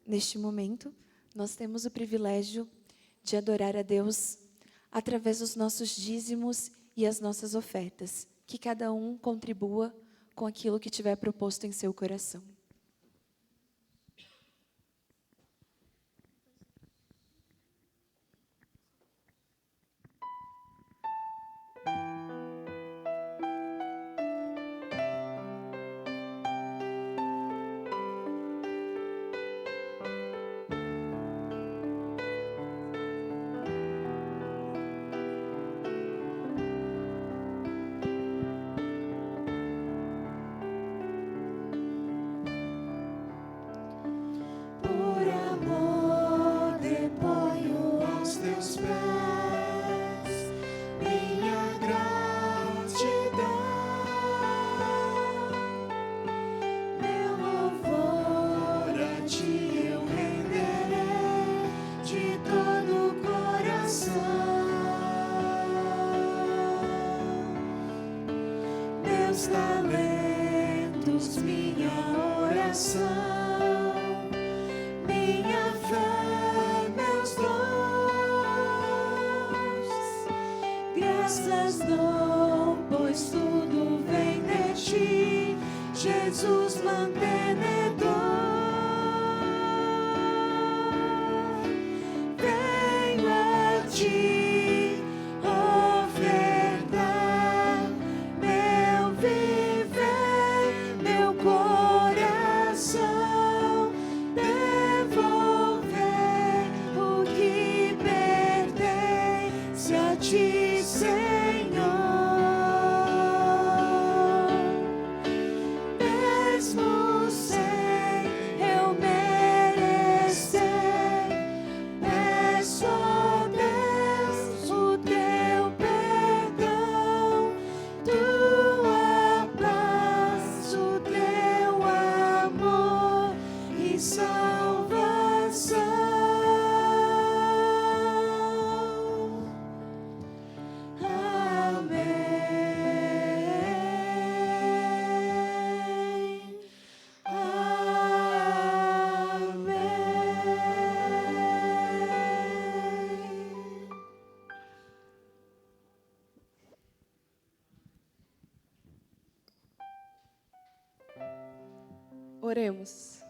neste momento, nós temos o privilégio de adorar a Deus através dos nossos dízimos e as nossas ofertas. Que cada um contribua com aquilo que tiver proposto em seu coração. Talentos, minha oração, minha fé, meus dons, graças dou, pois tudo vem de ti, Jesus mantenedor. Venho a ti. Oremos.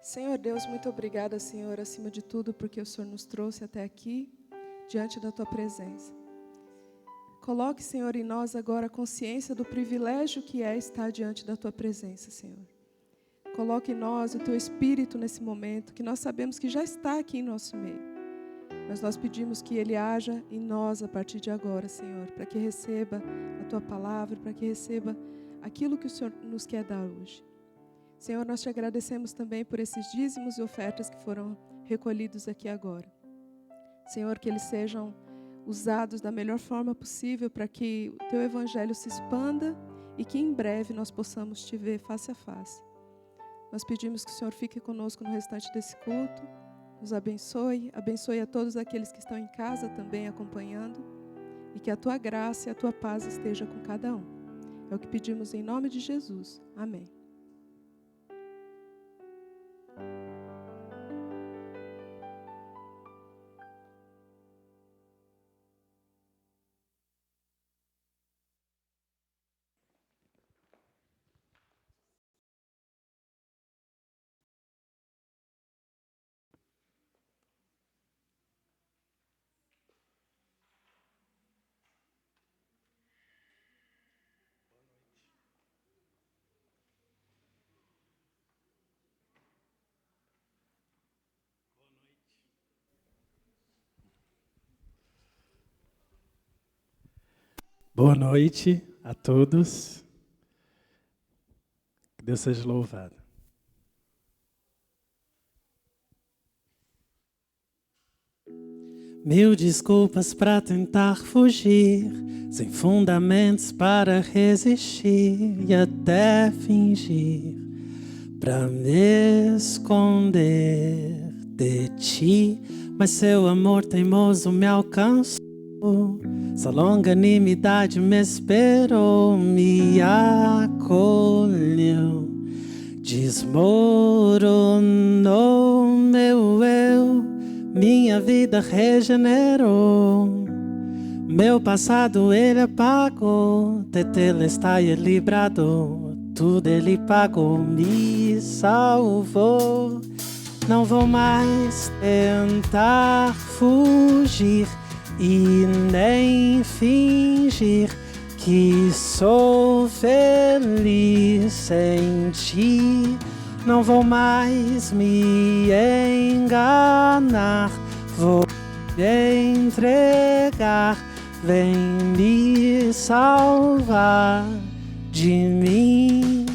Senhor Deus, muito obrigada, Senhor, acima de tudo, porque o Senhor nos trouxe até aqui, diante da Tua presença. Coloque, Senhor, em nós agora a consciência do privilégio que é estar diante da Tua presença, Senhor. Coloque em nós o Teu Espírito nesse momento, que nós sabemos que já está aqui em nosso meio. Mas nós pedimos que Ele haja em nós a partir de agora, Senhor, para que receba a Tua palavra, para que receba aquilo que o Senhor nos quer dar hoje. Senhor, nós te agradecemos também por esses dízimos e ofertas que foram recolhidos aqui agora. Senhor, que eles sejam usados da melhor forma possível para que o Teu Evangelho se expanda e que em breve nós possamos Te ver face a face. Nós pedimos que o Senhor fique conosco no restante desse culto, nos abençoe a todos aqueles que estão em casa também acompanhando e que a Tua graça e a Tua paz esteja com cada um. É o que pedimos em nome de Jesus. Amém. Boa noite a todos. Que Deus seja louvado. Mil desculpas para tentar fugir, sem fundamentos para resistir e até fingir, para me esconder de ti. Mas seu amor teimoso me alcançou. Sua longanimidade me esperou, me acolheu. Desmoronou meu eu, minha vida regenerou. Meu passado ele apagou, tetelestai librado, tudo ele pagou, me salvou. Não vou mais tentar fugir e nem fingir que sou feliz sem ti. Não vou mais me enganar, vou me entregar. Vem me salvar de mim.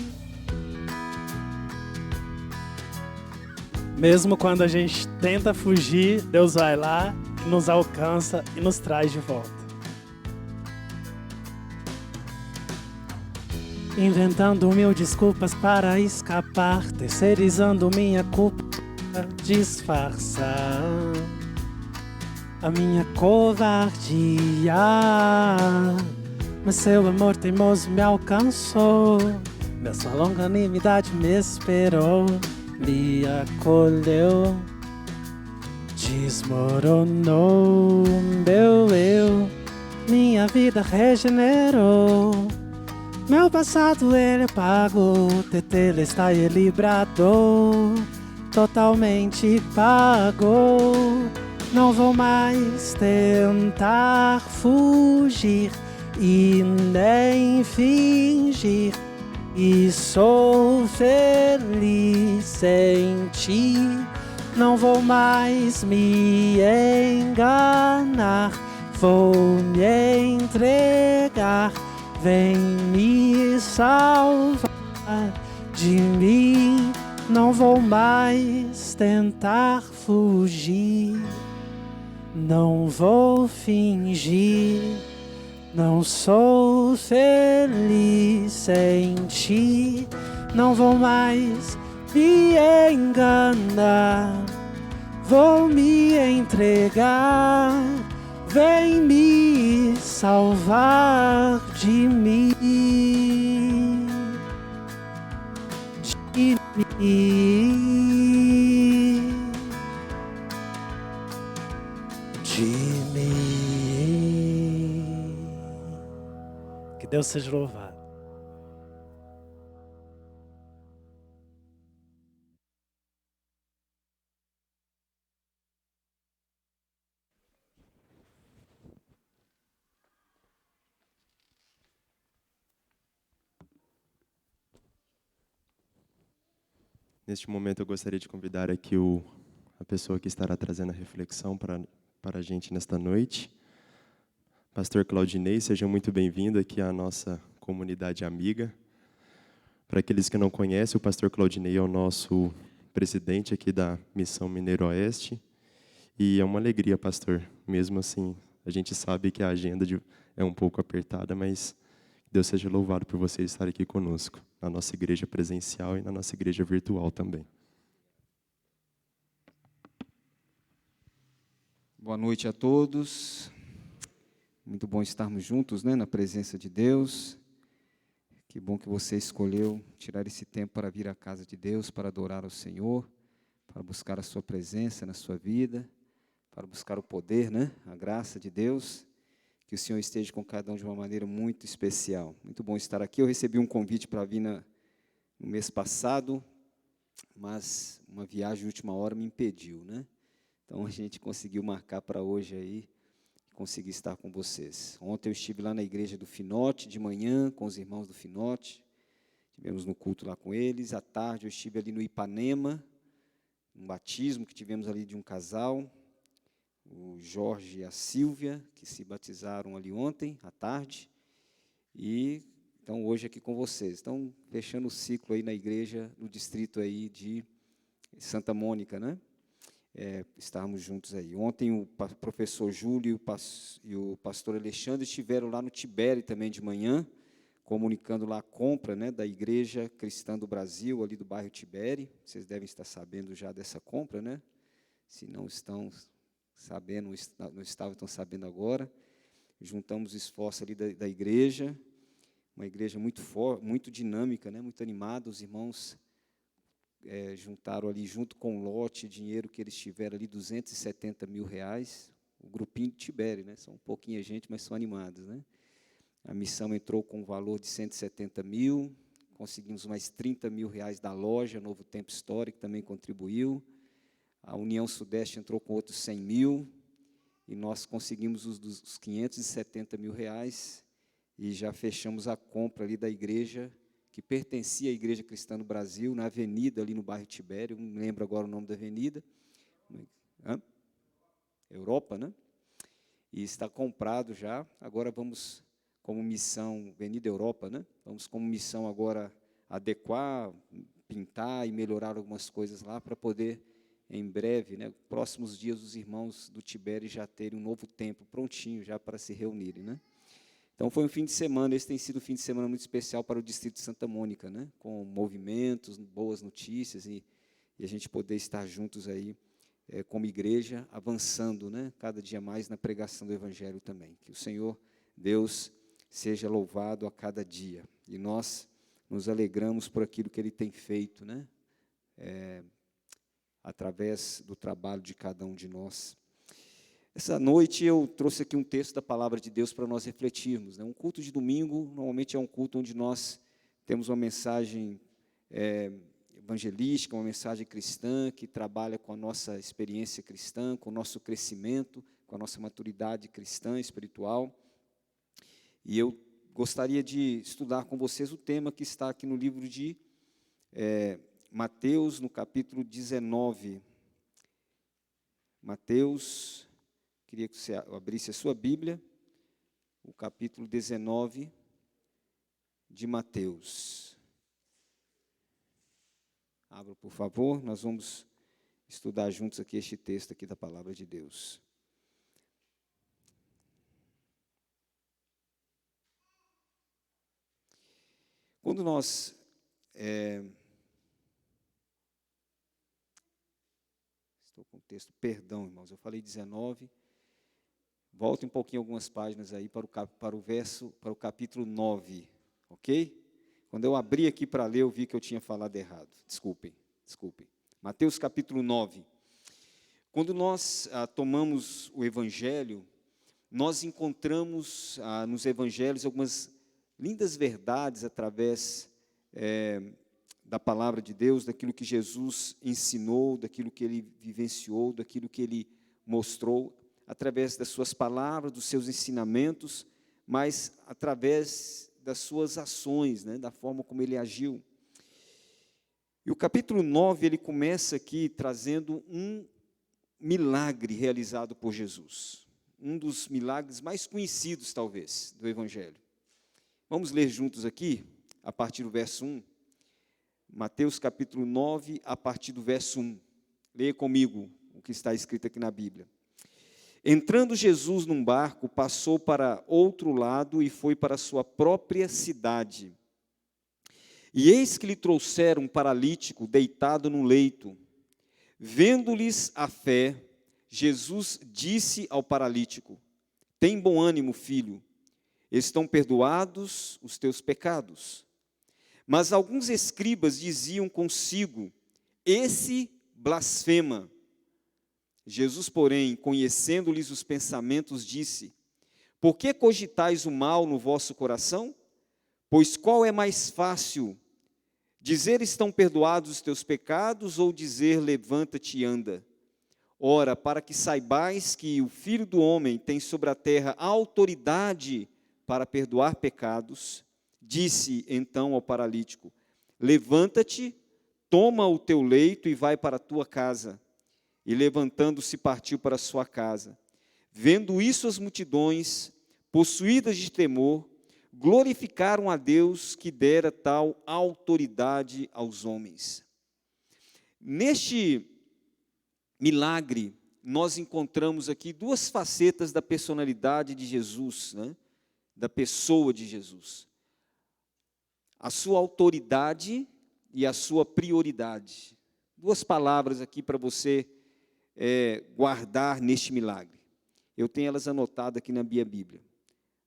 Mesmo quando a gente tenta fugir, Deus vai lá, nos alcança e nos traz de volta. Inventando mil desculpas para escapar, terceirizando minha culpa para disfarçar a minha covardia. Mas seu amor teimoso me alcançou, minha sua longanimidade me esperou, me acolheu. Desmoronou meu eu, minha vida regenerou. Meu passado ele apagou, tetelestai ele bradou, totalmente pagou. Não vou mais tentar fugir e nem fingir e sou feliz sem ti. Não vou mais me enganar, vou me entregar. Vem me salvar de mim. Não vou mais tentar fugir, não vou fingir. Não sou feliz sem ti. Não vou mais me enganar, vou me entregar. Vem me salvar de mim, de mim, de mim. Que Deus seja louvado. Neste momento, eu gostaria de convidar aqui a pessoa que estará trazendo a reflexão para a gente nesta noite. Pastor Claudinei, seja muito bem-vindo aqui à nossa comunidade amiga. Para aqueles que não conhecem, o pastor Claudinei é o nosso presidente aqui da Missão Mineiro Oeste. E é uma alegria, pastor. Mesmo assim, a gente sabe que a agenda é um pouco apertada, mas Deus seja louvado por você estar aqui conosco, na nossa igreja presencial e na nossa igreja virtual também. Boa noite a todos. Muito bom estarmos juntos, né, na presença de Deus. Que bom que você escolheu tirar esse tempo para vir à casa de Deus, para adorar ao Senhor, para buscar a sua presença na sua vida, para buscar o poder, né, a graça de Deus. Que o Senhor esteja com cada um de uma maneira muito especial. Muito bom estar aqui. Eu recebi um convite para vir no mês passado, mas uma viagem de última hora me impediu, né? Então, a gente conseguiu marcar para hoje aí, conseguir estar com vocês. Ontem eu estive lá na igreja do Finote, de manhã, com os irmãos do Finote. Tivemos no culto lá com eles. À tarde eu estive ali no Ipanema, um batismo que tivemos ali de um casal, o Jorge e a Silvia, que se batizaram ali ontem, à tarde, e então hoje aqui com vocês. Estão fechando o ciclo aí na igreja, no distrito aí de Santa Mônica, né? Estarmos juntos aí. Ontem o professor Júlio e o pastor Alexandre estiveram lá no Tibere também de manhã, comunicando lá a compra, né, da Igreja Cristã do Brasil, ali do bairro Tibere. Vocês devem estar sabendo já dessa compra, né? Se não estão sabendo, não estão sabendo agora. Juntamos esforço ali da igreja, uma igreja muito forte, muito dinâmica, né, muito animada. Os irmãos juntaram ali, junto com o lote, dinheiro que eles tiveram ali, R$270 mil. O grupinho de Tibério, né? São pouquinha gente, mas são animados, né? A missão entrou com um valor de 170 mil, conseguimos mais R$30 mil da loja, Novo Tempo Histórico também contribuiu, a União Sudeste entrou com outros 100 mil, e nós conseguimos os 570 mil e já fechamos a compra ali da igreja, que pertencia à Igreja Cristã no Brasil, na avenida ali no bairro Tibério, não lembro agora o nome da avenida, Europa, né? E está comprado já, agora vamos como missão, Avenida Europa, né? Vamos como missão agora adequar, pintar e melhorar algumas coisas lá para poder, em breve, né, próximos dias, os irmãos do Tibério já terem um novo templo prontinho já para se reunirem, né? Então foi um fim de semana, esse tem sido um fim de semana muito especial para o Distrito de Santa Mônica, né? Com movimentos, boas notícias e a gente poder estar juntos aí como igreja, avançando, né, cada dia mais na pregação do Evangelho também. Que o Senhor, Deus, seja louvado a cada dia. E nós nos alegramos por aquilo que Ele tem feito, né? Através do trabalho de cada um de nós. Essa noite eu trouxe aqui um texto da Palavra de Deus para nós refletirmos, né? Um culto de domingo, normalmente é um culto onde nós temos uma mensagem evangelística, uma mensagem cristã, que trabalha com a nossa experiência cristã, com o nosso crescimento, com a nossa maturidade cristã, espiritual. E eu gostaria de estudar com vocês o tema que está aqui no livro de Mateus, no capítulo 19. Mateus, queria que você abrisse a sua Bíblia, o capítulo 19 de Mateus. Abra, por favor, nós vamos estudar juntos aqui este texto aqui da Palavra de Deus. Quando nós estou com o texto, perdão, irmãos, eu falei 19, volte um pouquinho algumas páginas aí para o capítulo 9, ok? Quando eu abri aqui para ler, eu vi que eu tinha falado errado, desculpem. Mateus capítulo 9. Quando nós tomamos o Evangelho, nós encontramos nos Evangelhos algumas lindas verdades através da palavra de Deus, daquilo que Jesus ensinou, daquilo que Ele vivenciou, daquilo que Ele mostrou, através das suas palavras, dos seus ensinamentos, mas através das suas ações, né, da forma como Ele agiu. E o capítulo 9, ele começa aqui trazendo um milagre realizado por Jesus, um dos milagres mais conhecidos, talvez, do Evangelho. Vamos ler juntos aqui, a partir do verso 1, Mateus capítulo 9, a partir do verso 1. Leia comigo o que está escrito aqui na Bíblia. Entrando Jesus num barco, passou para outro lado e foi para a sua própria cidade. E eis que lhe trouxeram um paralítico deitado no leito. Vendo-lhes a fé, Jesus disse ao paralítico: tem bom ânimo, filho, estão perdoados os teus pecados. Mas alguns escribas diziam consigo: esse blasfema. Jesus, porém, conhecendo-lhes os pensamentos, disse: por que cogitais o mal no vosso coração? Pois qual é mais fácil, dizer estão perdoados os teus pecados, ou dizer levanta-te e anda? Ora, para que saibais que o Filho do Homem tem sobre a terra autoridade para perdoar pecados, disse então ao paralítico: levanta-te, toma o teu leito e vai para a tua casa. E levantando-se partiu para a sua casa. Vendo isso, as multidões, possuídas de temor, glorificaram a Deus que dera tal autoridade aos homens. Neste milagre, nós encontramos aqui duas facetas da personalidade de Jesus, né? Da pessoa de Jesus. A sua autoridade e a sua prioridade. Duas palavras aqui para você guardar neste milagre. Eu tenho elas anotadas aqui na minha Bíblia.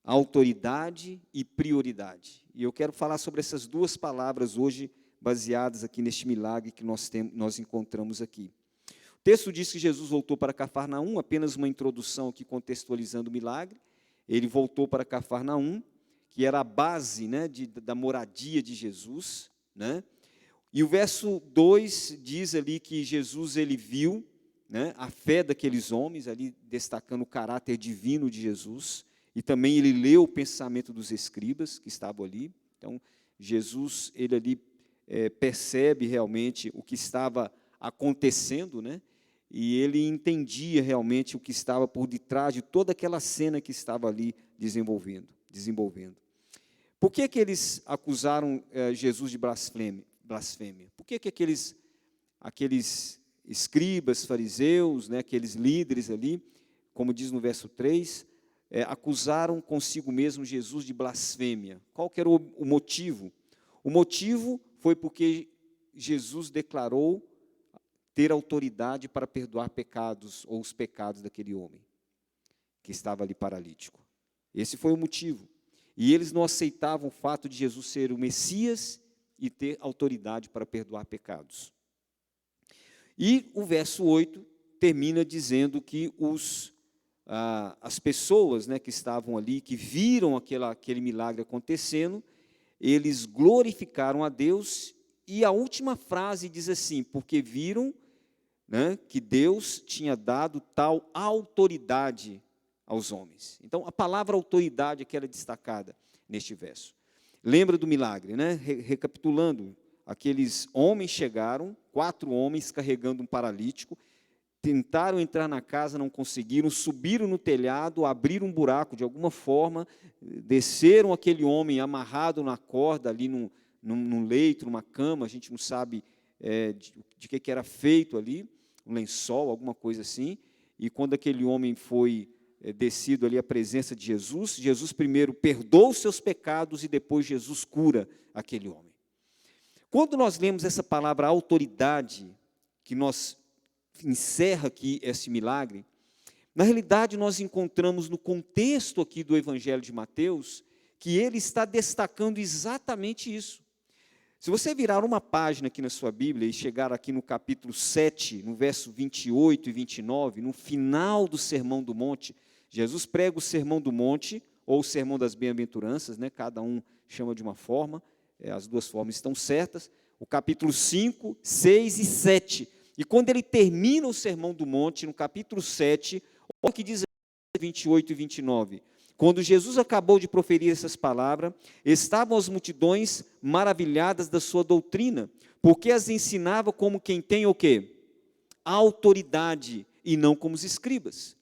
Autoridade e prioridade. E eu quero falar sobre essas duas palavras hoje, baseadas aqui neste milagre que nós encontramos aqui. O texto diz que Jesus voltou para Cafarnaum, apenas uma introdução aqui contextualizando o milagre. Ele voltou para Cafarnaum, que era a base, né, da moradia de Jesus, né? E o verso 2 diz ali que Jesus ele viu, né, a fé daqueles homens, ali destacando o caráter divino de Jesus, e também ele leu o pensamento dos escribas que estavam ali. Então, Jesus ele ali percebe realmente o que estava acontecendo, né? E ele entendia realmente o que estava por detrás de toda aquela cena que estava ali desenvolvendo. Por que eles acusaram Jesus de blasfêmia? Por que aqueles escribas, fariseus, né, aqueles líderes ali, como diz no verso 3, acusaram consigo mesmo Jesus de blasfêmia? Qual que era o motivo? O motivo foi porque Jesus declarou ter autoridade para perdoar pecados ou os pecados daquele homem que estava ali paralítico. Esse foi o motivo. E eles não aceitavam o fato de Jesus ser o Messias e ter autoridade para perdoar pecados. E o verso 8 termina dizendo que as pessoas, né, que estavam ali, que viram aquele milagre acontecendo, eles glorificaram a Deus, e a última frase diz assim: porque viram, né, que Deus tinha dado tal autoridade aos homens. Então, a palavra autoridade é que era destacada neste verso. Lembra do milagre, né? Recapitulando, aqueles homens chegaram, 4 homens carregando um paralítico, tentaram entrar na casa, não conseguiram, subiram no telhado, abriram um buraco de alguma forma, desceram aquele homem amarrado na corda ali num leito, numa cama, a gente não sabe de que era feito ali, um lençol, alguma coisa assim, e quando aquele homem foi descido ali à presença de Jesus, Jesus primeiro perdoa os seus pecados e depois Jesus cura aquele homem. Quando nós lemos essa palavra autoridade, que nós encerra aqui esse milagre, na realidade nós encontramos no contexto aqui do Evangelho de Mateus, que ele está destacando exatamente isso. Se você virar uma página aqui na sua Bíblia e chegar aqui no capítulo 7, no verso 28 e 29, no final do Sermão do Monte, Jesus prega o Sermão do Monte, ou o Sermão das Bem-aventuranças, né? Cada um chama de uma forma, as duas formas estão certas, o capítulo 5, 6 e 7. E quando ele termina o Sermão do Monte, no capítulo 7, olha o que diz 28 e 29. Quando Jesus acabou de proferir essas palavras, estavam as multidões maravilhadas da sua doutrina, porque as ensinava como quem tem o quê? Autoridade, e não como os escribas.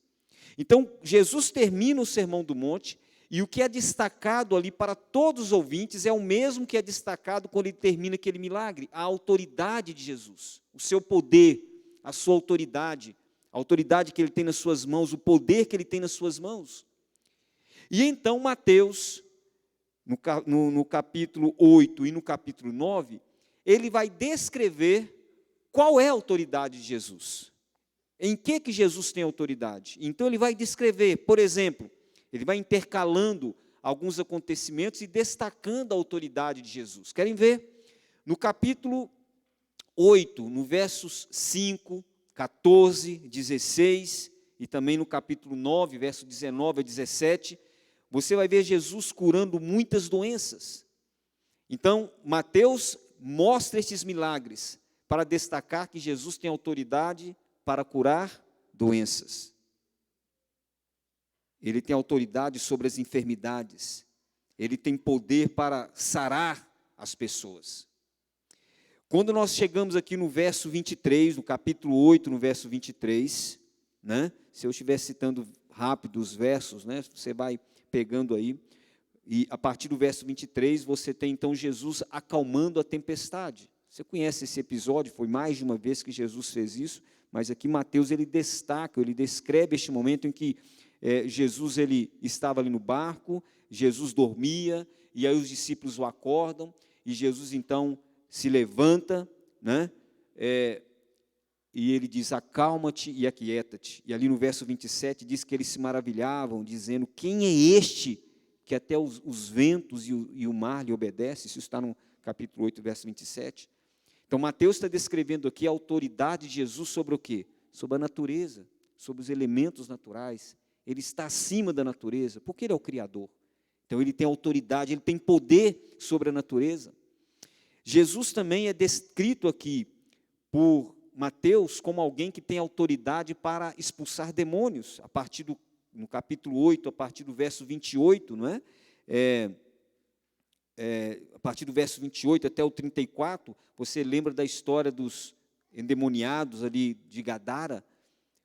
Então, Jesus termina o Sermão do Monte, e o que é destacado ali para todos os ouvintes é o mesmo que é destacado quando ele termina aquele milagre: a autoridade de Jesus, o seu poder, a sua autoridade, a autoridade que ele tem nas suas mãos, o poder que ele tem nas suas mãos. E então Mateus, no capítulo 8 e no capítulo 9, ele vai descrever qual é a autoridade de Jesus. Em que Jesus tem autoridade? Então ele vai descrever, por exemplo, ele vai intercalando alguns acontecimentos e destacando a autoridade de Jesus. Querem ver? No capítulo 8, no versos 5, 14, 16, e também no capítulo 9, verso 19 a 17, você vai ver Jesus curando muitas doenças. Então, Mateus mostra estes milagres para destacar que Jesus tem autoridade para curar doenças. Ele tem autoridade sobre as enfermidades. Ele tem poder para sarar as pessoas. Quando nós chegamos aqui no verso 23, no capítulo 8, no verso 23, né? Se eu estiver citando rápido os versos, né? Você vai pegando aí, e a partir do verso 23, você tem então Jesus acalmando a tempestade. Você conhece esse episódio, foi mais de uma vez que Jesus fez isso, mas aqui Mateus ele destaca, ele descreve este momento em que Jesus ele estava ali no barco, Jesus dormia, e aí os discípulos o acordam, e Jesus então se levanta, né? E ele diz: acalma-te e aquieta-te. E ali no verso 27 diz que eles se maravilhavam, dizendo: quem é este que até os ventos e o mar lhe obedecem? Isso está no capítulo 8, verso 27. Então, Mateus está descrevendo aqui a autoridade de Jesus sobre o quê? Sobre a natureza, sobre os elementos naturais. Ele está acima da natureza, porque Ele é o Criador. Então, Ele tem autoridade, Ele tem poder sobre a natureza. Jesus também é descrito aqui por Mateus como alguém que tem autoridade para expulsar demônios, no capítulo 8, a partir do verso 28, não é? A partir do verso 28 até o 34, você lembra da história dos endemoniados ali de Gadara,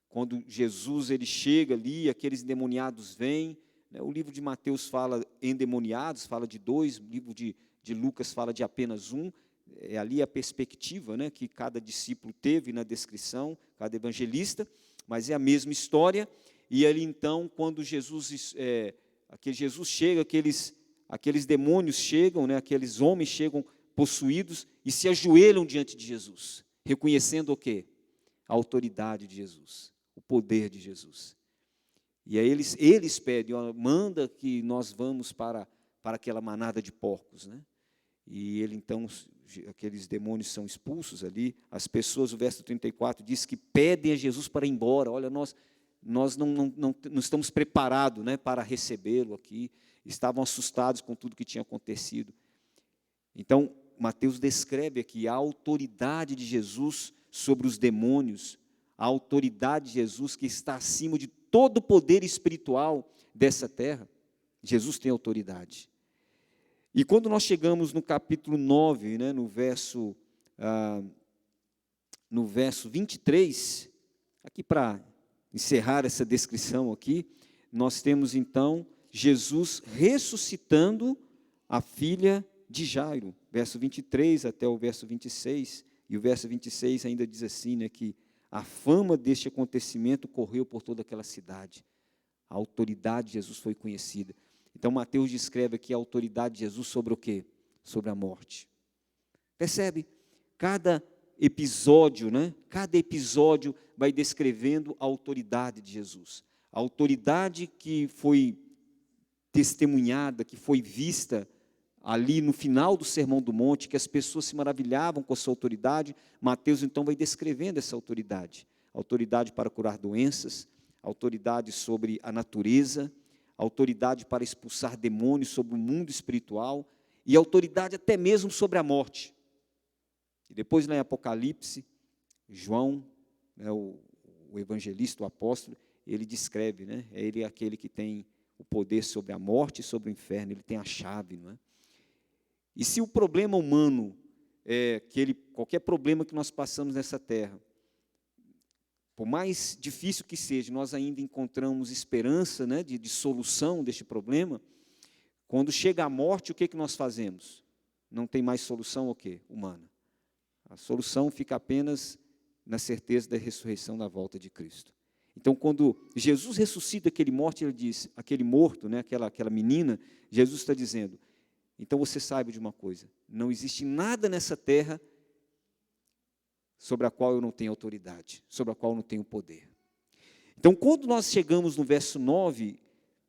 quando Jesus ele chega ali, aqueles endemoniados vêm, né? O livro de Mateus fala endemoniados, fala de 2, o livro de Lucas fala de apenas 1, é ali a perspectiva, né, que cada discípulo teve na descrição, cada evangelista, mas é a mesma história. E ali então, quando Jesus chega, aqueles demônios chegam, né, aqueles homens chegam possuídos e se ajoelham diante de Jesus, reconhecendo o quê? A autoridade de Jesus, o poder de Jesus. E aí eles pedem, ó, manda que nós vamos para aquela manada de porcos, né? E ele então, aqueles demônios são expulsos ali, as pessoas, o verso 34 diz que pedem a Jesus para ir embora. Olha, nós não estamos preparados, né, para recebê-lo aqui, estavam assustados com tudo que tinha acontecido. Então, Mateus descreve aqui a autoridade de Jesus sobre os demônios, a autoridade de Jesus que está acima de todo o poder espiritual dessa terra. Jesus tem autoridade. E quando nós chegamos no capítulo 9, né, no verso 23, aqui para encerrar essa descrição aqui, nós temos então Jesus ressuscitando a filha de Jairo, verso 23 até o verso 26, e o verso 26 ainda diz assim, né, que a fama deste acontecimento correu por toda aquela cidade, a autoridade de Jesus foi conhecida. Então, Mateus descreve aqui a autoridade de Jesus sobre o quê? Sobre a morte. Percebe? Cada episódio, né? Cada episódio vai descrevendo a autoridade de Jesus. A autoridade que foi testemunhada, que foi vista ali no final do Sermão do Monte, que as pessoas se maravilhavam com a sua autoridade. Mateus, então, vai descrevendo essa autoridade. Autoridade para curar doenças, autoridade sobre a natureza, autoridade para expulsar demônios sobre o mundo espiritual e autoridade até mesmo sobre a morte. E depois, lá em Apocalipse, João, né, o evangelista, o apóstolo, ele descreve, né, ele é aquele que tem o poder sobre a morte e sobre o inferno, ele tem a chave, não é? E se o problema humano, qualquer problema que nós passamos nessa terra, por mais difícil que seja, nós ainda encontramos esperança, né, de solução deste problema. Quando chega a morte, o que nós fazemos? Não tem mais solução o quê? Humana. A solução fica apenas na certeza da ressurreição da volta de Cristo. Então, quando Jesus ressuscita aquele morto, ele diz, aquele morto, né, aquela menina, Jesus está dizendo, então você saiba de uma coisa, não existe nada nessa terra sobre a qual eu não tenho autoridade, sobre a qual eu não tenho poder. Então, quando nós chegamos no verso 9,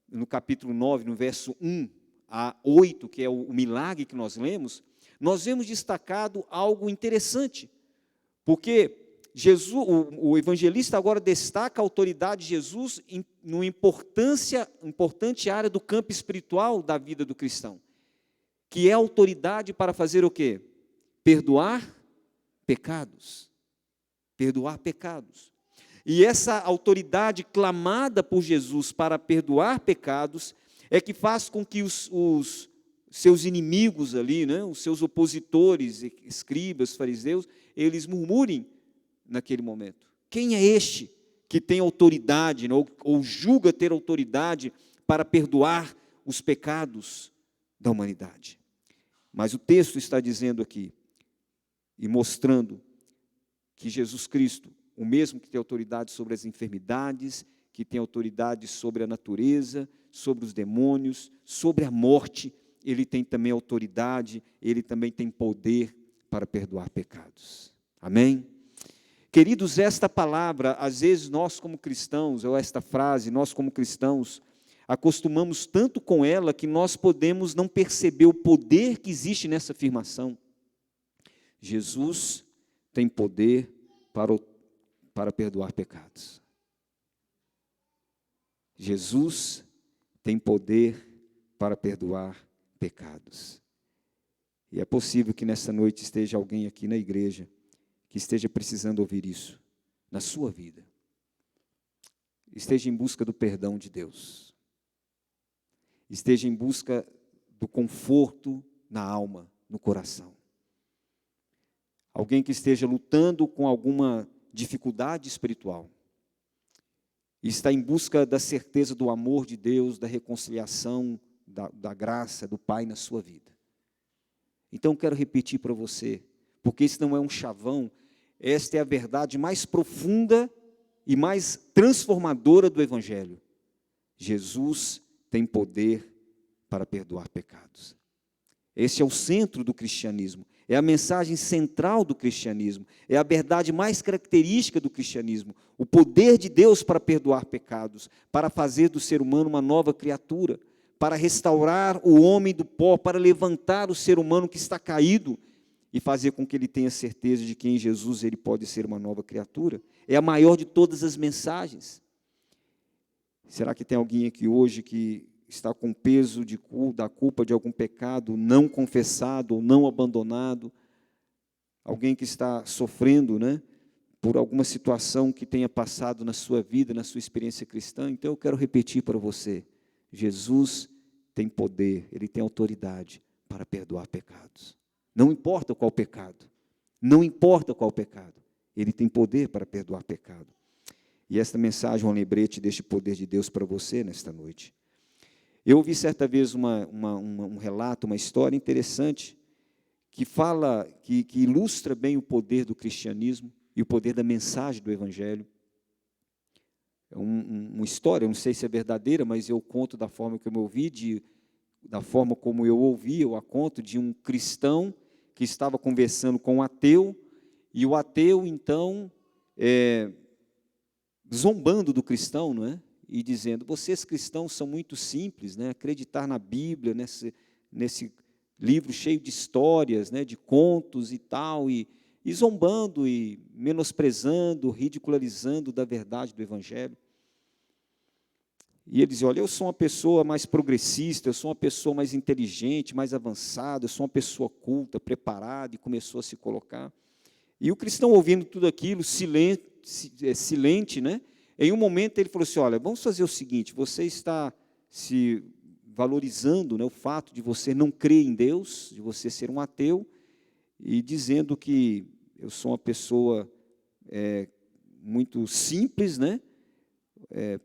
no capítulo 9, no verso 1 a 8, que é o milagre que nós lemos, nós vemos destacado algo interessante, porque Jesus, o evangelista agora destaca a autoridade de Jesus numa importante área do campo espiritual da vida do cristão, que é a autoridade para fazer o quê? Perdoar pecados. Perdoar pecados. E essa autoridade clamada por Jesus para perdoar pecados é que faz com que os seus inimigos ali, né, os seus opositores, escribas, fariseus, eles murmurem naquele momento. Quem é este que tem autoridade, né, ou julga ter autoridade para perdoar os pecados da humanidade? Mas o texto está dizendo aqui, e mostrando que Jesus Cristo, o mesmo que tem autoridade sobre as enfermidades, que tem autoridade sobre a natureza, sobre os demônios, sobre a morte, ele tem também autoridade, ele também tem poder para perdoar pecados. Amém? Queridos, esta palavra, às vezes nós como cristãos, ou esta frase, nós como cristãos, acostumamos tanto com ela que nós podemos não perceber o poder que existe nessa afirmação. Jesus tem poder para perdoar pecados. Jesus tem poder para perdoar pecados. E é possível que nessa noite esteja alguém aqui na igreja que esteja precisando ouvir isso na sua vida. Esteja em busca do perdão de Deus. Esteja em busca do conforto na alma, no coração. Alguém que esteja lutando com alguma dificuldade espiritual. E está em busca da certeza do amor de Deus, da reconciliação, da graça do Pai na sua vida. Então quero repetir para você, porque isso não é um chavão, esta é a verdade mais profunda e mais transformadora do Evangelho. Jesus tem poder para perdoar pecados. Esse é o centro do cristianismo, é a mensagem central do cristianismo, é a verdade mais característica do cristianismo, o poder de Deus para perdoar pecados, para fazer do ser humano uma nova criatura, para restaurar o homem do pó, para levantar o ser humano que está caído e fazer com que ele tenha certeza de que em Jesus ele pode ser uma nova criatura. É a maior de todas as mensagens. Será que tem alguém aqui hoje que está com peso da culpa de algum pecado não confessado ou não abandonado? Alguém que está sofrendo, por alguma situação que tenha passado na sua vida, na sua experiência cristã? Então eu quero repetir para você. Jesus tem poder, Ele tem autoridade para perdoar pecados. Não importa qual pecado, não importa qual pecado, Ele tem poder para perdoar pecado. E esta mensagem é um lembrete deste poder de Deus para você nesta noite. Eu ouvi certa vez um relato, uma história interessante, que fala, que ilustra bem o poder do cristianismo e o poder da mensagem do Evangelho. É uma história, eu não sei se é verdadeira, mas eu conto da forma que eu ouvi, da forma como eu ouvi, eu a conto, de um cristão que estava conversando com um ateu, e o ateu, então, zombando do cristão, não é? E dizendo, vocês cristãos são muito simples, acreditar na Bíblia, nesse livro cheio de histórias, de contos e tal, e zombando e menosprezando, ridicularizando da verdade do Evangelho. E ele dizia, olha, eu sou uma pessoa mais progressista, eu sou uma pessoa mais inteligente, mais avançada, eu sou uma pessoa culta, preparada, e começou a se colocar. E o cristão, ouvindo tudo aquilo, silente, em um momento ele falou assim, olha, vamos fazer o seguinte, você está se valorizando, o fato de você não crer em Deus, de você ser um ateu, e dizendo que eu sou uma pessoa muito simples,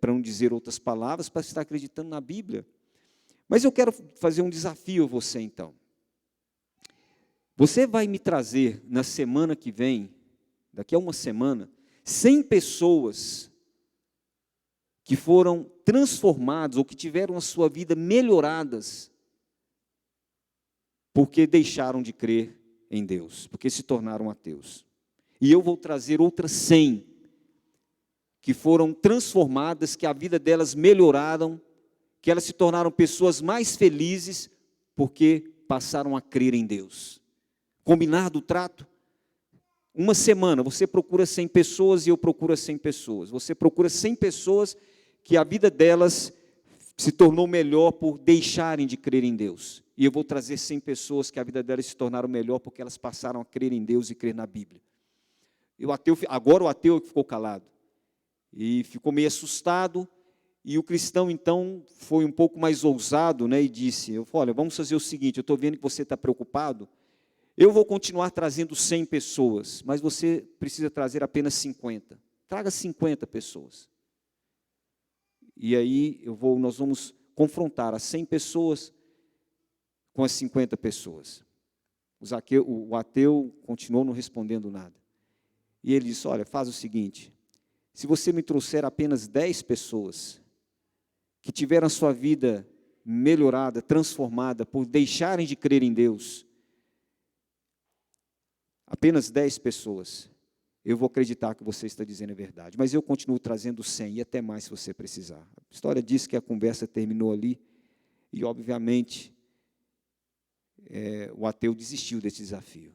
para não dizer outras palavras, para estar acreditando na Bíblia. Mas eu quero fazer um desafio a você, então. Você vai me trazer, na semana que vem, daqui a uma semana, 100 pessoas que foram transformadas ou que tiveram a sua vida melhoradas porque deixaram de crer em Deus, porque se tornaram ateus. E eu vou trazer outras 100 que foram transformadas, que a vida delas melhoraram, que elas se tornaram pessoas mais felizes porque passaram a crer em Deus. Combinado o trato? Uma semana, você procura 100 pessoas e eu procuro 100 pessoas. Você procura 100 pessoas que a vida delas se tornou melhor por deixarem de crer em Deus. E eu vou trazer 100 pessoas que a vida delas se tornaram melhor porque elas passaram a crer em Deus e crer na Bíblia. Agora o ateu ficou calado. E ficou meio assustado. E o cristão, então, foi um pouco mais ousado, e disse, olha, vamos fazer o seguinte, eu estou vendo que você está preocupado, eu vou continuar trazendo 100 pessoas, mas você precisa trazer apenas 50. Traga 50 pessoas. E aí nós vamos confrontar as 100 pessoas com as 50 pessoas. O ateu continuou não respondendo nada. E ele disse, olha, faz o seguinte, se você me trouxer apenas 10 pessoas que tiveram a sua vida melhorada, transformada, por deixarem de crer em Deus, apenas 10 pessoas, eu vou acreditar que você está dizendo a verdade. Mas eu continuo trazendo 100 e até mais se você precisar. A história diz que a conversa terminou ali e, obviamente, o ateu desistiu desse desafio.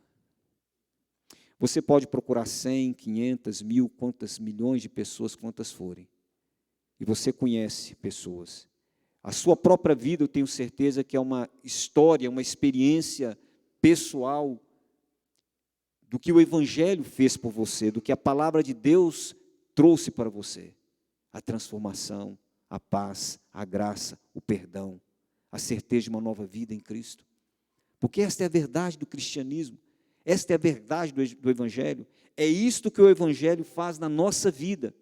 Você pode procurar 100, 500, 1000, quantas milhões de pessoas, quantas forem. E você conhece pessoas. A sua própria vida, eu tenho certeza que é uma história, uma experiência pessoal do que o Evangelho fez por você, do que a palavra de Deus trouxe para você. A transformação, a paz, a graça, o perdão, a certeza de uma nova vida em Cristo. Porque esta é a verdade do cristianismo, esta é a verdade do Evangelho, é isto que o Evangelho faz na nossa vida.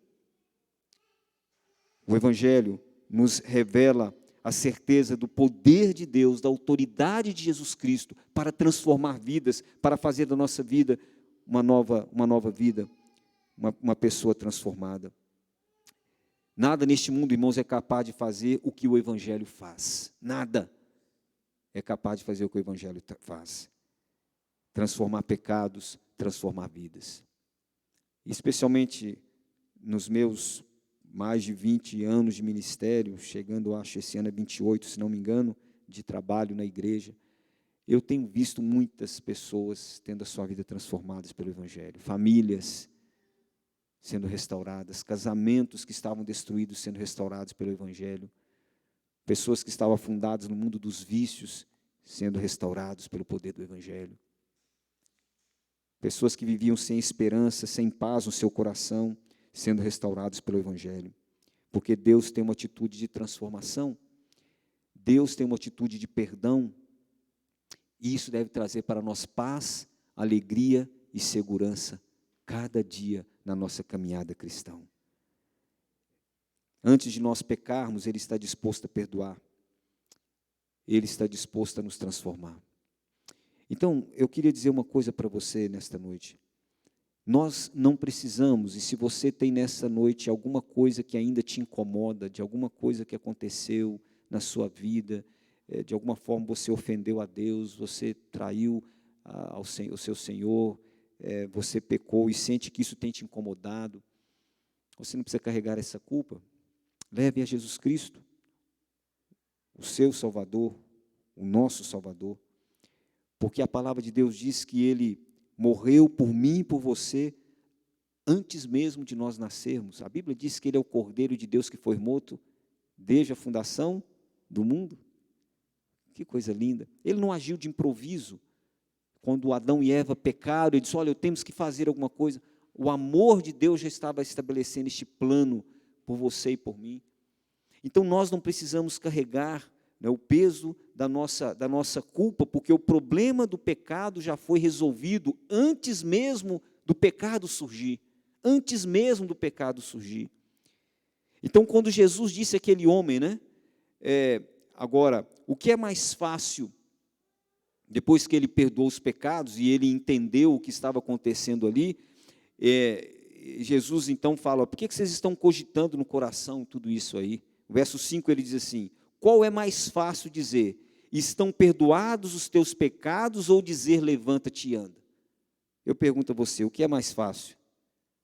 O Evangelho nos revela a certeza do poder de Deus, da autoridade de Jesus Cristo para transformar vidas, para fazer da nossa vida uma nova vida, uma pessoa transformada. Nada neste mundo, irmãos, é capaz de fazer o que o Evangelho faz. Nada é capaz de fazer o que o Evangelho faz. Transformar pecados, transformar vidas. Especialmente nos meus mais de 20 anos de ministério, chegando, acho, esse ano é 28, se não me engano, de trabalho na igreja, eu tenho visto muitas pessoas tendo a sua vida transformadas pelo Evangelho, famílias sendo restauradas, casamentos que estavam destruídos sendo restaurados pelo Evangelho, pessoas que estavam afundadas no mundo dos vícios sendo restaurados pelo poder do Evangelho, pessoas que viviam sem esperança, sem paz no seu coração, sendo restaurados pelo Evangelho, porque Deus tem uma atitude de transformação, Deus tem uma atitude de perdão, e isso deve trazer para nós paz, alegria e segurança, cada dia na nossa caminhada cristã. Antes de nós pecarmos, Ele está disposto a perdoar, Ele está disposto a nos transformar. Então, eu queria dizer uma coisa para você nesta noite. Nós não precisamos, e se você tem nessa noite alguma coisa que ainda te incomoda, de alguma coisa que aconteceu na sua vida, de alguma forma você ofendeu a Deus, você traiu o seu Senhor, você pecou e sente que isso tem te incomodado, você não precisa carregar essa culpa. Leve a Jesus Cristo, o seu Salvador, o nosso Salvador, porque a palavra de Deus diz que Ele morreu por mim e por você antes mesmo de nós nascermos. A Bíblia diz que Ele é o Cordeiro de Deus que foi morto desde a fundação do mundo. Que coisa linda. Ele não agiu de improviso. Quando Adão e Eva pecaram, Ele disse, olha, temos que fazer alguma coisa. O amor de Deus já estava estabelecendo este plano por você e por mim. Então nós não precisamos carregar, né, o peso da nossa culpa, porque o problema do pecado já foi resolvido antes mesmo do pecado surgir. Antes mesmo do pecado surgir. Então, quando Jesus disse àquele homem, né, agora, o que é mais fácil, depois que ele perdoou os pecados e ele entendeu o que estava acontecendo ali, Jesus então fala, por que vocês estão cogitando no coração tudo isso aí? O verso 5 ele diz assim, qual é mais fácil dizer, estão perdoados os teus pecados, ou dizer, levanta-te e anda? Eu pergunto a você, o que é mais fácil?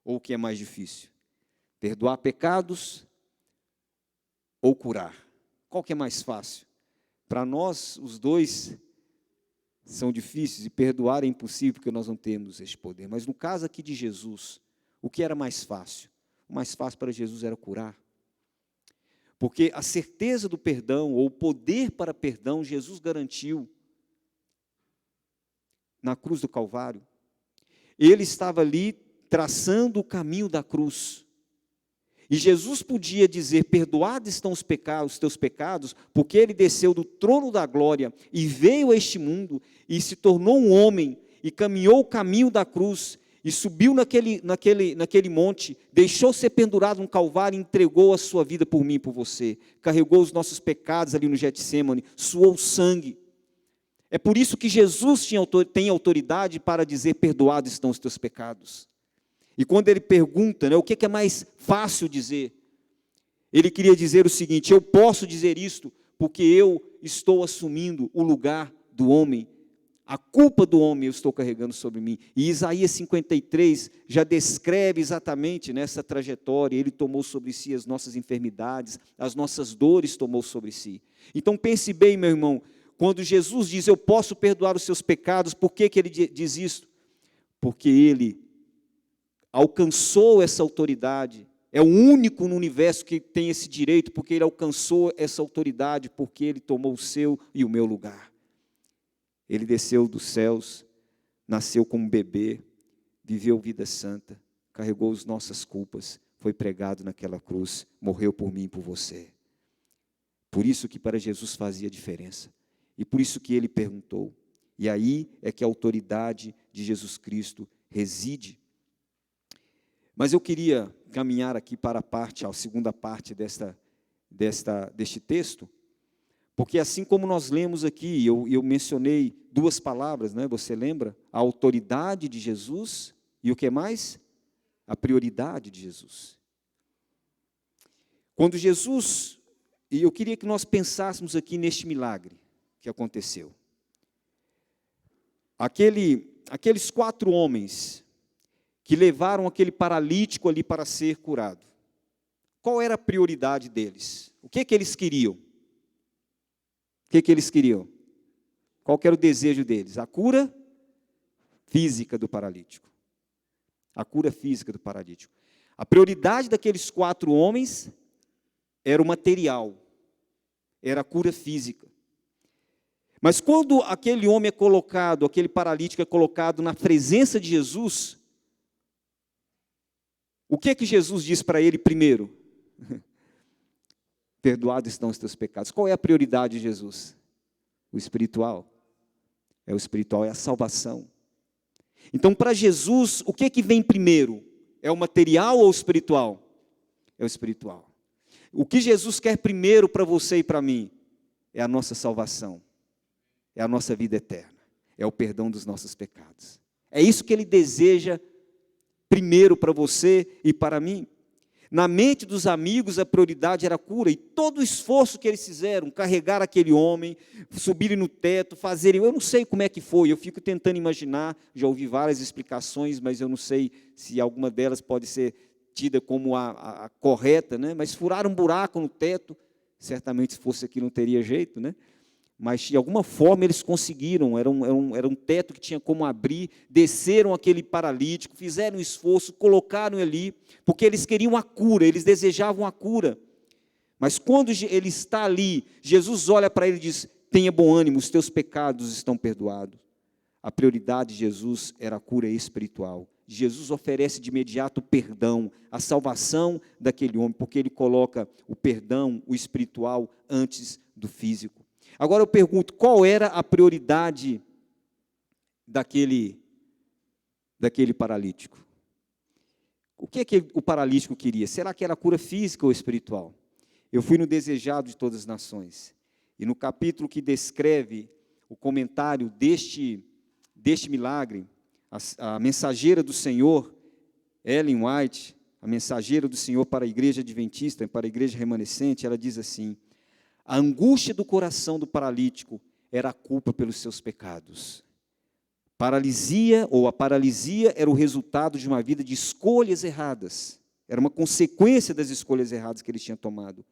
Ou o que é mais difícil? Perdoar pecados ou curar? Qual que é mais fácil? Para nós, os dois são difíceis, e perdoar é impossível, porque nós não temos este poder. Mas no caso aqui de Jesus, o que era mais fácil? O mais fácil para Jesus era curar. Porque a certeza do perdão, ou o poder para perdão, Jesus garantiu na cruz do Calvário. Ele estava ali traçando o caminho da cruz. E Jesus podia dizer, perdoados estão os teus pecados, porque Ele desceu do trono da glória e veio a este mundo e se tornou um homem e caminhou o caminho da cruz e subiu naquele monte, deixou ser pendurado no Calvário e entregou a sua vida por mim e por você. Carregou os nossos pecados ali no Getsêmani, suou sangue. É por isso que Jesus tem autoridade para dizer, perdoados estão os teus pecados. E quando ele pergunta, né, o que é mais fácil dizer, ele queria dizer o seguinte, eu posso dizer isto porque eu estou assumindo o lugar do homem, a culpa do homem eu estou carregando sobre mim. E Isaías 53 já descreve exatamente nessa trajetória, ele tomou sobre si as nossas enfermidades, as nossas dores tomou sobre si. Então pense bem, meu irmão, quando Jesus diz, eu posso perdoar os seus pecados, por que ele diz isso? porque ele alcançou essa autoridade. É o único no universo que tem esse direito, porque ele alcançou essa autoridade, porque ele tomou o seu e o meu lugar. Ele desceu dos céus, nasceu como bebê, viveu vida santa, carregou as nossas culpas, foi pregado naquela cruz, morreu por mim e por você. Por isso que para Jesus fazia diferença. E por isso que ele perguntou. E aí é que a autoridade de Jesus Cristo reside. Mas eu queria caminhar aqui para a segunda parte deste texto, porque assim como nós lemos aqui, eu mencionei duas palavras, né? Você lembra? A autoridade de Jesus e o que mais? A prioridade de Jesus. Quando Jesus, e eu queria que nós pensássemos aqui neste milagre que aconteceu. Aqueles 4 homens que levaram aquele paralítico ali para ser curado. Qual era a prioridade deles? O que eles queriam? O que eles queriam? Qual que era o desejo deles? A cura física do paralítico. A cura física do paralítico. A prioridade daqueles 4 homens era o material, era a cura física. Mas quando aquele homem é colocado, aquele paralítico é colocado na presença de Jesus, o que Jesus diz para ele primeiro? Perdoados estão os teus pecados. Qual é a prioridade de Jesus? O espiritual. É o espiritual, é a salvação. Então, para Jesus, o que vem primeiro? É o material ou o espiritual? É o espiritual. O que Jesus quer primeiro para você e para mim? É a nossa salvação. É a nossa vida eterna. É o perdão dos nossos pecados. É isso que Ele deseja primeiro para você e para mim. Na mente dos amigos, a prioridade era a cura, e todo o esforço que eles fizeram, carregar aquele homem, subirem no teto, fazerem, eu não sei como é que foi, eu fico tentando imaginar, já ouvi várias explicações, mas eu não sei se alguma delas pode ser tida como a correta, né? Mas furaram um buraco no teto, certamente se fosse aqui não teria jeito, né? Mas de alguma forma eles conseguiram, era um teto que tinha como abrir, desceram aquele paralítico, fizeram um esforço, colocaram ali, porque eles queriam a cura, eles desejavam a cura. Mas quando ele está ali, Jesus olha para ele e diz, tenha bom ânimo, os teus pecados estão perdoados. A prioridade de Jesus era a cura espiritual. Jesus oferece de imediato o perdão, a salvação daquele homem, porque ele coloca o perdão, o espiritual, antes do físico. Agora eu pergunto, qual era a prioridade daquele paralítico? O que o paralítico queria? Será que era cura física ou espiritual? Eu fui no Desejado de Todas as Nações, e no capítulo que descreve o comentário deste milagre, a mensageira do Senhor, Ellen White, a mensageira do Senhor para a igreja adventista, para a igreja remanescente, ela diz assim, a angústia do coração do paralítico era a culpa pelos seus pecados. A paralisia era o resultado de uma vida de escolhas erradas. Era uma consequência das escolhas erradas que ele tinha tomado.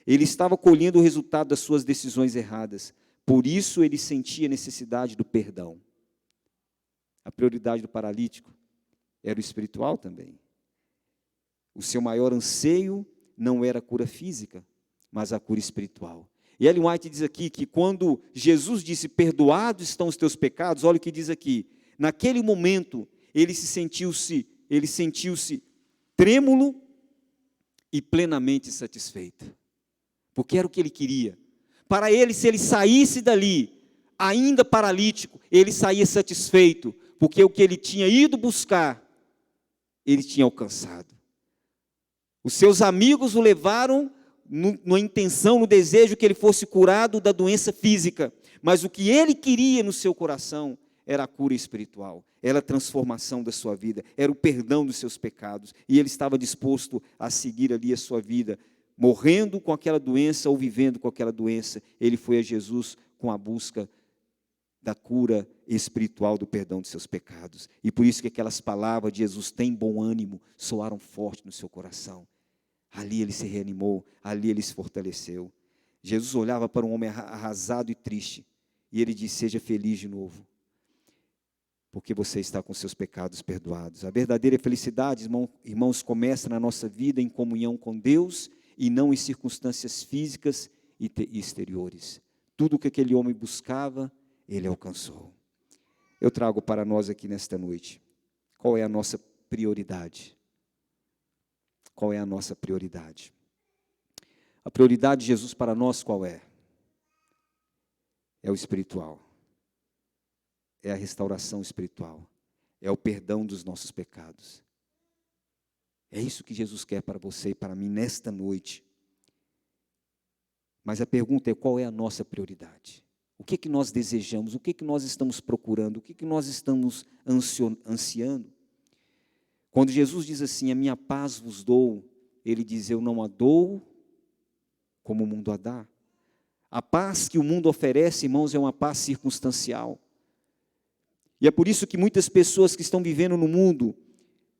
Ele estava colhendo o resultado das suas decisões erradas. Por isso ele sentia a necessidade do perdão. A prioridade do paralítico era o espiritual também. O seu maior anseio não era a cura física, mas a cura espiritual. E Ellen White diz aqui que quando Jesus disse, perdoados estão os teus pecados, olha o que diz aqui, naquele momento ele sentiu-se trêmulo e plenamente satisfeito, porque era o que ele queria. Para ele, se ele saísse dali, ainda paralítico, ele saía satisfeito, porque o que ele tinha ido buscar, ele tinha alcançado. Os seus amigos o levaram na intenção, no desejo que ele fosse curado da doença física, mas o que ele queria no seu coração era a cura espiritual, era a transformação da sua vida, era o perdão dos seus pecados, e ele estava disposto a seguir ali a sua vida, morrendo com aquela doença ou vivendo com aquela doença. Ele foi a Jesus com a busca da cura espiritual, do perdão dos seus pecados, e por isso que aquelas palavras de Jesus, tem bom ânimo, soaram forte no seu coração. Ali ele se reanimou, ali ele se fortaleceu. Jesus olhava para um homem arrasado e triste, e ele disse, seja feliz de novo. porque você está com seus pecados perdoados. A verdadeira felicidade, irmãos, começa na nossa vida em comunhão com Deus e não em circunstâncias físicas e exteriores. Tudo o que aquele homem buscava, ele alcançou. Eu trago para nós aqui nesta noite, qual é a nossa prioridade? Qual é a nossa prioridade? A prioridade de Jesus para nós qual é? É o espiritual. É a restauração espiritual. É o perdão dos nossos pecados. É isso que Jesus quer para você e para mim nesta noite. Mas a pergunta é: qual é a nossa prioridade? O que nós desejamos? O que nós estamos procurando? O que nós estamos ansiando? Quando Jesus diz assim, a minha paz vos dou, ele diz, eu não a dou como o mundo a dá. A paz que o mundo oferece, irmãos, é uma paz circunstancial. E é por isso que muitas pessoas que estão vivendo no mundo,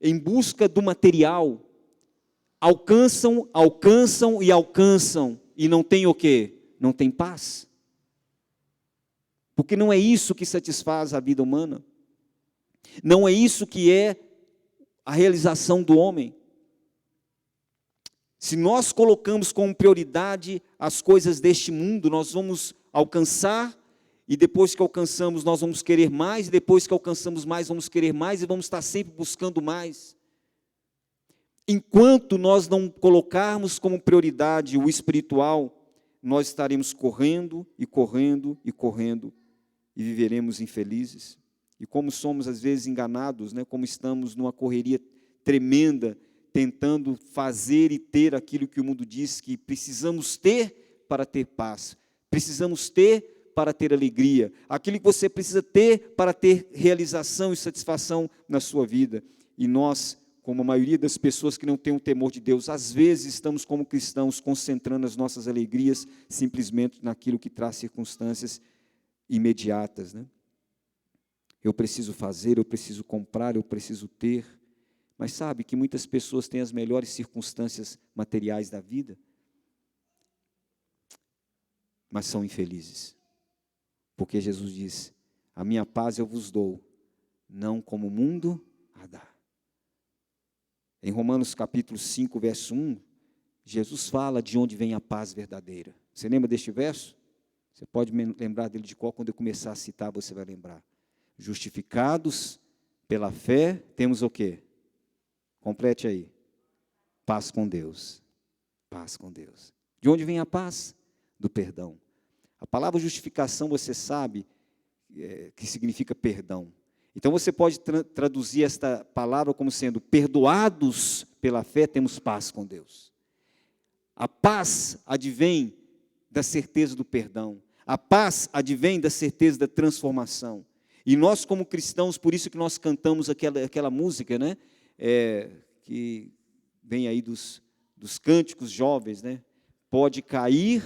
em busca do material, alcançam e não tem o quê? Não tem paz. Porque não é isso que satisfaz a vida humana. Não é isso que é a realização do homem. Se nós colocamos como prioridade as coisas deste mundo, nós vamos alcançar, e depois que alcançamos, nós vamos querer mais, e depois que alcançamos mais, vamos querer mais, e vamos estar sempre buscando mais. Enquanto nós não colocarmos como prioridade o espiritual, nós estaremos correndo, e viveremos infelizes. E como somos às vezes enganados, né? Como estamos numa correria tremenda, tentando fazer e ter aquilo que o mundo diz que precisamos ter para ter paz, precisamos ter para ter alegria, aquilo que você precisa ter para ter realização e satisfação na sua vida. E nós, como a maioria das pessoas que não têm o temor de Deus, às vezes estamos como cristãos concentrando as nossas alegrias simplesmente naquilo que traz circunstâncias imediatas, né? Eu preciso fazer, eu preciso comprar, eu preciso ter. Mas sabe que muitas pessoas têm as melhores circunstâncias materiais da vida, mas são infelizes. Porque Jesus diz, a minha paz eu vos dou, não como o mundo a dá. Em Romanos capítulo 5, verso 1, Jesus fala de onde vem a paz verdadeira. Você lembra deste verso? Você pode lembrar dele de qual? Quando eu começar a citar, você vai lembrar. Justificados pela fé, temos o quê? Complete aí. Paz com Deus. Paz com Deus. De onde vem a paz? Do perdão. A palavra justificação, você sabe, que significa perdão. Então você pode traduzir esta palavra como sendo perdoados pela fé, temos paz com Deus. A paz advém da certeza do perdão. A paz advém da certeza da transformação. E nós como cristãos, por isso que nós cantamos aquela música, né? Que vem aí dos cânticos jovens, né? Pode cair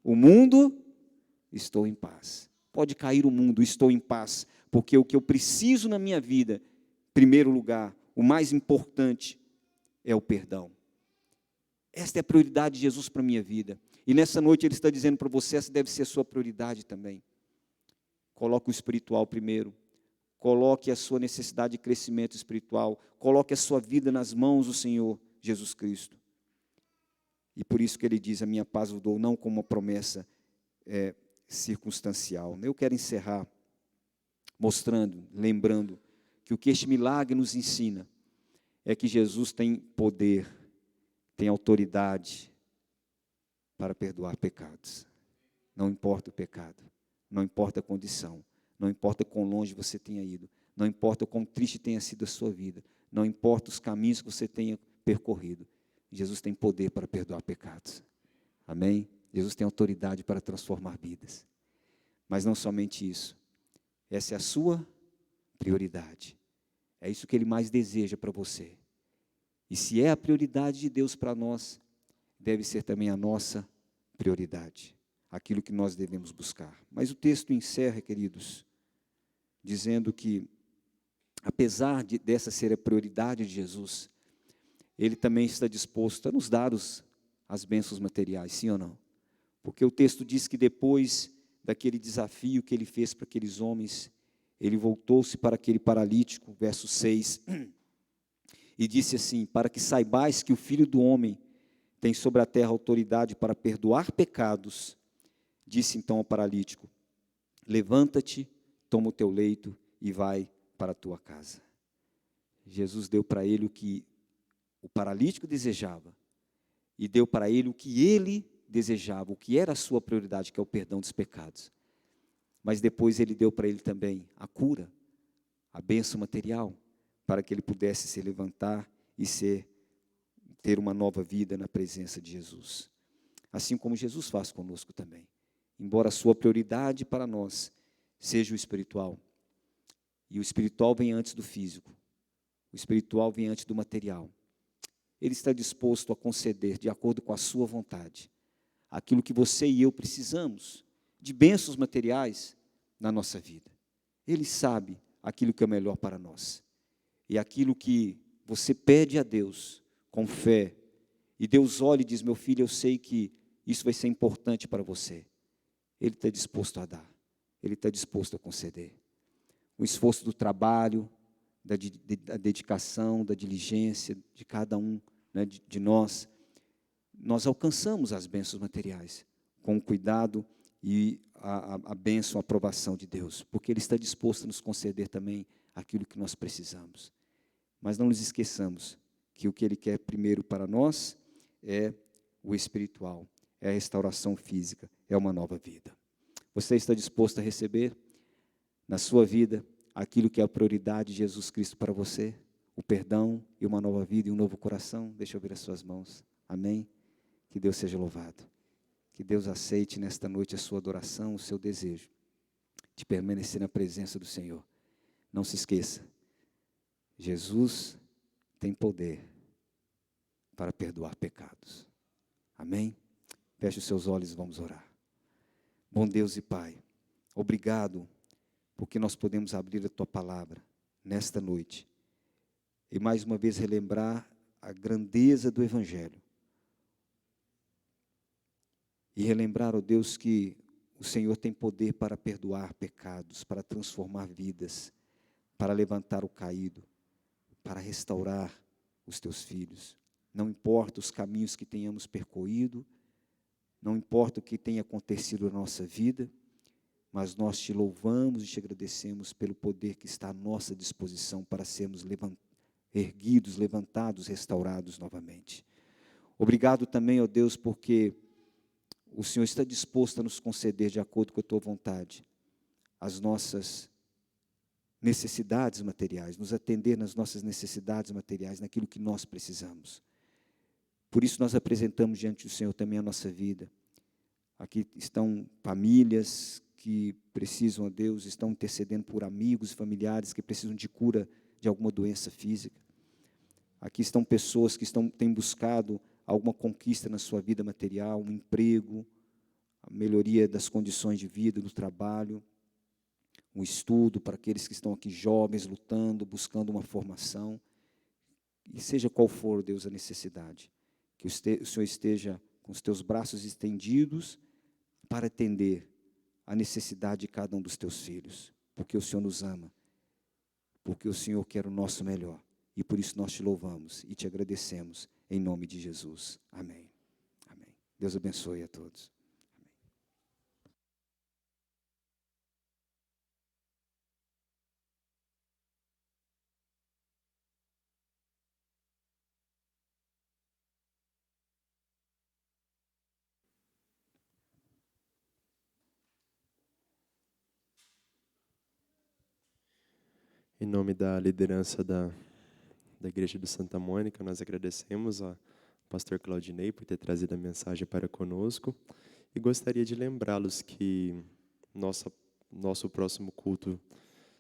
o mundo, estou em paz. Pode cair o mundo, estou em paz. Porque o que eu preciso na minha vida, em primeiro lugar, o mais importante é o perdão. Esta é a prioridade de Jesus para a minha vida. E nessa noite Ele está dizendo para você, essa deve ser a sua prioridade também. Coloque o espiritual primeiro. Coloque a sua necessidade de crescimento espiritual. Coloque a sua vida nas mãos do Senhor Jesus Cristo. E por isso que Ele diz, a minha paz eu dou, não como uma promessa circunstancial. Eu quero encerrar mostrando, lembrando, que o que este milagre nos ensina é que Jesus tem poder, tem autoridade para perdoar pecados. Não importa o pecado, não importa a condição, não importa quão longe você tenha ido, não importa quão triste tenha sido a sua vida, não importa os caminhos que você tenha percorrido, Jesus tem poder para perdoar pecados. Amém? Jesus tem autoridade para transformar vidas. Mas não somente isso, essa é a sua prioridade. É isso que Ele mais deseja para você. E se é a prioridade de Deus para nós, deve ser também a nossa prioridade, aquilo que nós devemos buscar. Mas o texto encerra, queridos, dizendo que, apesar dessa ser a prioridade de Jesus, Ele também está disposto a nos dar as bênçãos materiais, sim ou não? Porque o texto diz que depois daquele desafio que Ele fez para aqueles homens, ele voltou-se para aquele paralítico, verso 6, e disse assim: para que saibais que o Filho do Homem tem sobre a terra autoridade para perdoar pecados, disse então ao paralítico: levanta-te, toma o teu leito e vai para a tua casa. Jesus deu para ele o que o paralítico desejava, e deu para ele o que ele desejava, o que era a sua prioridade, que é o perdão dos pecados. Mas depois ele deu para ele também a cura, a bênção material, para que ele pudesse se levantar e ter uma nova vida na presença de Jesus. Assim como Jesus faz conosco também. Embora a sua prioridade para nós seja o espiritual, e o espiritual vem antes do físico, o espiritual vem antes do material, Ele está disposto a conceder, de acordo com a sua vontade, aquilo que você e eu precisamos, de bênçãos materiais na nossa vida. Ele sabe aquilo que é melhor para nós. E aquilo que você pede a Deus com fé, e Deus olha e diz: meu filho, eu sei que isso vai ser importante para você. Ele está disposto a dar, Ele está disposto a conceder. O esforço do trabalho, da dedicação, da diligência de cada um, né, de nós alcançamos as bênçãos materiais, com o cuidado e a bênção, a aprovação de Deus, porque Ele está disposto a nos conceder também aquilo que nós precisamos. Mas não nos esqueçamos que o que Ele quer primeiro para nós é o espiritual, é a restauração física, é uma nova vida. Você está disposto a receber na sua vida aquilo que é a prioridade de Jesus Cristo para você? O perdão e uma nova vida e um novo coração? Deixa eu ver as suas mãos. Amém? Que Deus seja louvado. Que Deus aceite nesta noite a sua adoração, o seu desejo de permanecer na presença do Senhor. Não se esqueça, Jesus tem poder para perdoar pecados. Amém? Feche os seus olhos e vamos orar. Bom Deus e Pai, obrigado porque nós podemos abrir a Tua palavra nesta noite e mais uma vez relembrar a grandeza do Evangelho. E relembrar, ó Deus, que o Senhor tem poder para perdoar pecados, para transformar vidas, para levantar o caído, para restaurar os Teus filhos. Não importa os caminhos que tenhamos percorrido, não importa o que tenha acontecido na nossa vida, mas nós Te louvamos e Te agradecemos pelo poder que está à nossa disposição para sermos erguidos, levantados, restaurados novamente. Obrigado também, ó Deus, porque o Senhor está disposto a nos conceder, de acordo com a Tua vontade, as nossas necessidades materiais, nos atender nas nossas necessidades materiais, naquilo que nós precisamos. Por isso nós apresentamos diante do Senhor também a nossa vida. Aqui estão famílias que precisam, ó Deus, estão intercedendo por amigos e familiares que precisam de cura de alguma doença física. Aqui estão pessoas que têm buscado alguma conquista na sua vida material, um emprego, a melhoria das condições de vida, do trabalho, um estudo para aqueles que estão aqui jovens, lutando, buscando uma formação. E seja qual for, Deus, a necessidade, que o Senhor esteja com os Teus braços estendidos para atender a necessidade de cada um dos Teus filhos, porque o Senhor nos ama, porque o Senhor quer o nosso melhor, e por isso nós Te louvamos e Te agradecemos, em nome de Jesus. Amém. Amém. Deus abençoe a todos. Em nome da liderança da Igreja do Santa Mônica, nós agradecemos ao pastor Claudinei por ter trazido a mensagem para conosco e gostaria de lembrá-los que nosso próximo culto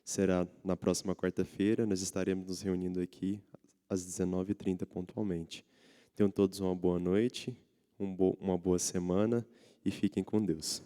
será na próxima quarta-feira. Nós estaremos nos reunindo aqui às 19h30 pontualmente. Tenham todos uma boa noite, uma boa semana e fiquem com Deus.